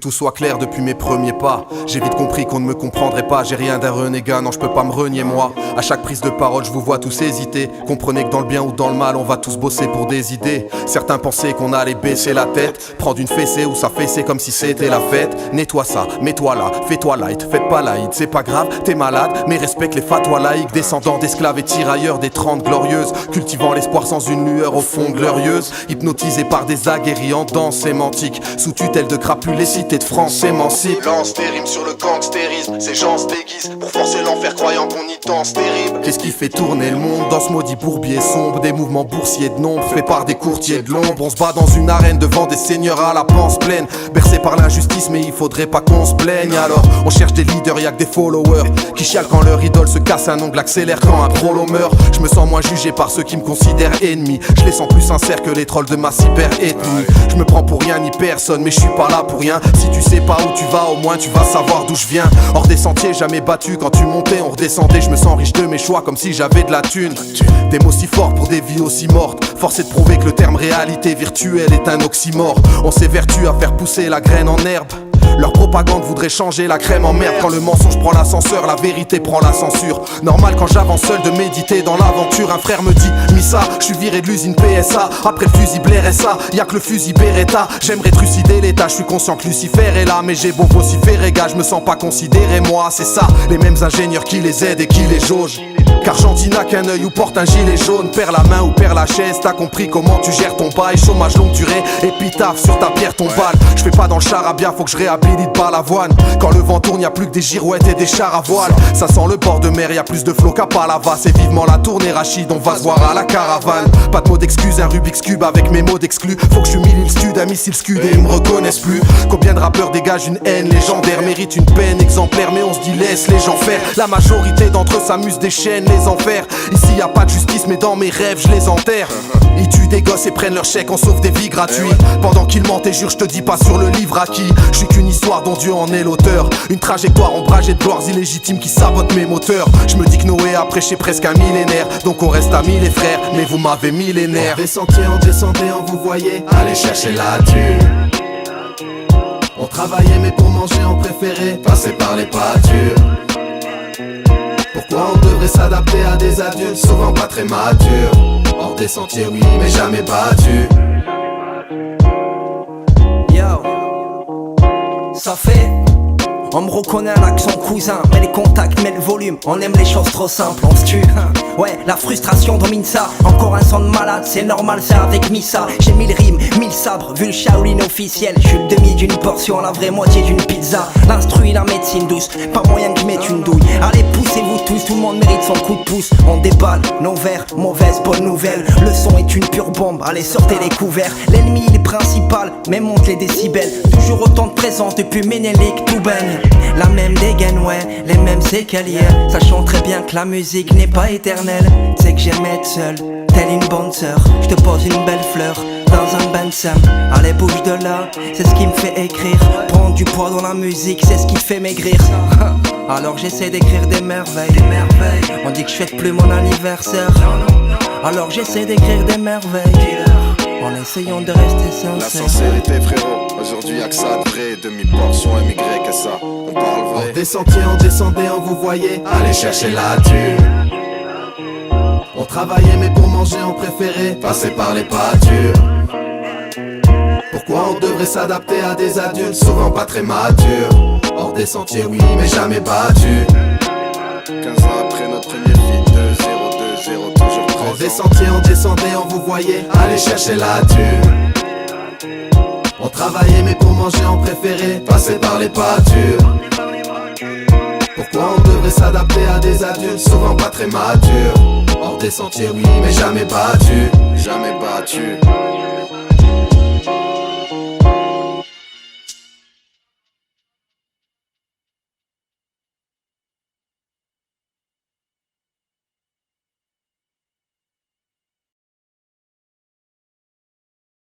tout soit clair depuis mes premiers pas. J'ai vite compris qu'on ne me comprendrait pas. J'ai rien d'un renégat, non je peux pas me renier moi. À chaque prise de parole je vous vois tous hésiter. Comprenez que dans le bien ou dans le mal on va tous bosser pour des idées. Certains pensaient qu'on allait baisser la tête, prendre une fessée ou s'affaisser comme si c'était la fête. Nettoie ça, mets-toi là, fais-toi light, faites pas laïd. C'est pas grave, t'es malade, mais respecte les fatwas laïques. Descendants d'esclaves et tirailleurs des 30 glorieuses, cultivant l'espoir sans une lueur au fond glorieuse. Hypnotisés par des aguerris en danse sémantique, sous tutelle de crapules, les cités de France s'émancipent. Lance tes rimes sur le gangstérisme, ces gens se déguisent pour forcer l'enfer croyant qu'on y danse terrible. Qu'est-ce qui fait tourner le monde dans ce maudit bourbier sombre? Des mouvements boursiers de nombre faits par des courtiers de l'ombre. On se bat dans une arène devant des seigneurs à la panse pleine, bercés par l'injustice mais il faudrait pas qu'on se plaigne. Alors on cherche des leaders, y'a que des followers qui chialent quand leur idole se casse un ongle, accélère quand un prolo meurt. Je me sens moins jugé par ceux qui me considèrent ennemi. Je les sens plus sincères que les trolls de ma cyber-ethnie. Je me prends pour rien ni personne mais je suis pas là pour rien. Si tu sais pas où tu vas au moins tu vas savoir d'où je viens. Hors des sentiers jamais battu, quand tu montais on redescendait. Je me sens riche de mes choix comme si j'avais de la thune. Des mots si forts pour des vies aussi mortes. Force est de prouver que le terme réalité virtuelle est un oxymore. On s'évertue à faire pousser la graine en herbe. Leur propagande voudrait changer la crème en merde. Quand le mensonge prend l'ascenseur, la vérité prend la censure. Normal quand j'avance seul de méditer dans l'aventure. Un frère me dit, Missa, je suis viré de l'usine PSA. Après le fusible RSA, y'a que le fusil Beretta. J'aimerais trucider l'état, je suis conscient que Lucifer est là. Mais j'ai beau vociférer, gars, je me sens pas considéré moi. C'est ça, les mêmes ingénieurs qui les aident et qui les jaugent. Qu'Argentina qu'un œil ou porte un gilet jaune. Perds la main ou perds la chaise, t'as compris comment tu gères ton bail. Chômage longue durée, épitaphe sur ta pierre tombale. Je fais pas dans le charabia, faut que je réhabilite pas l'avoine. Quand le vent tourne, y'a plus que des girouettes et des chars à voile. Ça sent le bord de mer, y'a plus de flots qu'à Palavas. Et vivement la tournée Rachid, on va se voir à la caravane. Pas de mots d'excuse, un Rubik's Cube avec mes mots d'exclus. Faut que je humilie le stud, un missile scud et ils me reconnaissent plus. Combien de rappeurs dégagent une haine légendaire, méritent une peine exemplaire, mais on se dit laisse les gens faire. La majorité d'entre eux s'amusent des chaînes, les enfers. Ici y a pas de justice mais dans mes rêves je les enterre. Ils tuent des gosses et prennent leur chèque, on sauve des vies gratuites. Pendant qu'ils mentent et jurent, je te dis pas sur le livre à qui. Je suis qu'une histoire dont Dieu en est l'auteur. Une trajectoire ombragée de gloires illégitimes qui sabotent mes moteurs. Je me dis que Noé a prêché presque un millénaire, donc on reste amis les frères, mais vous m'avez millénaire. En descendant, vous voyez, allez chercher la thune. On travaillait mais pour manger on préférait passer par les pâtures. Pourquoi on devrait s'adapter à des adultes souvent pas très matures? Hors des sentiers oui mais jamais battus. Yo, ça fait. On me reconnaît à l'accent cousin, mais les contacts, mais le volume. On aime les choses trop simples, on se tue. Ouais, la frustration domine ça. Encore un son de malade, c'est normal, c'est avec Missa. J'ai 1000 rimes, 1000 sabres, vu le Shaolin officiel. Je suis le demi d'une portion, la vraie moitié d'une pizza. L'instruit, la médecine douce, pas moyen que je mette une douille. Allez, poussez-vous tous, tout le monde mérite son coup de pouce. On déballe nos verres, mauvaise, bonne nouvelle. Le son est une pure bombe, allez, sortez les couverts. L'ennemi, il est principal, mais monte les décibels. Toujours autant de présence depuis Ménélique, tout baigne. La même dégaine, ouais, les mêmes séquelles, yeah. Sachant très bien que la musique n'est pas éternelle. C'est que j'aime être seul, telle une bonne sœur. Je te pose une belle fleur dans un bain de seum. Allez, bouge de là, c'est ce qui me fait écrire. Prendre du poids dans la musique, c'est ce qui te fait maigrir. Alors j'essaie d'écrire des merveilles. On dit que je fête plus mon anniversaire. Alors j'essaie d'écrire des merveilles en essayant de rester sincère. La sincérité frérot, aujourd'hui y'a que ça de vrai. Demi-portion MY et ça, on parle vrai. En descendant, vous voyez, allez chercher la thune. On travaillait mais pour manger on préférait passer par les pâtures. Pourquoi on devrait s'adapter à des adultes souvent pas très matures? Hors des sentiers oui mais jamais battus. 15 ans après notre premier feat, 2-0, toujours présent. En descendant, vous voyez, allez chercher la thune. On travaillait mais pour manger on préférait passer par les pâtures. Pourquoi on devrait s'adapter à des adultes souvent pas très matures? Hors des sentiers oui mais jamais battus. Jamais battu.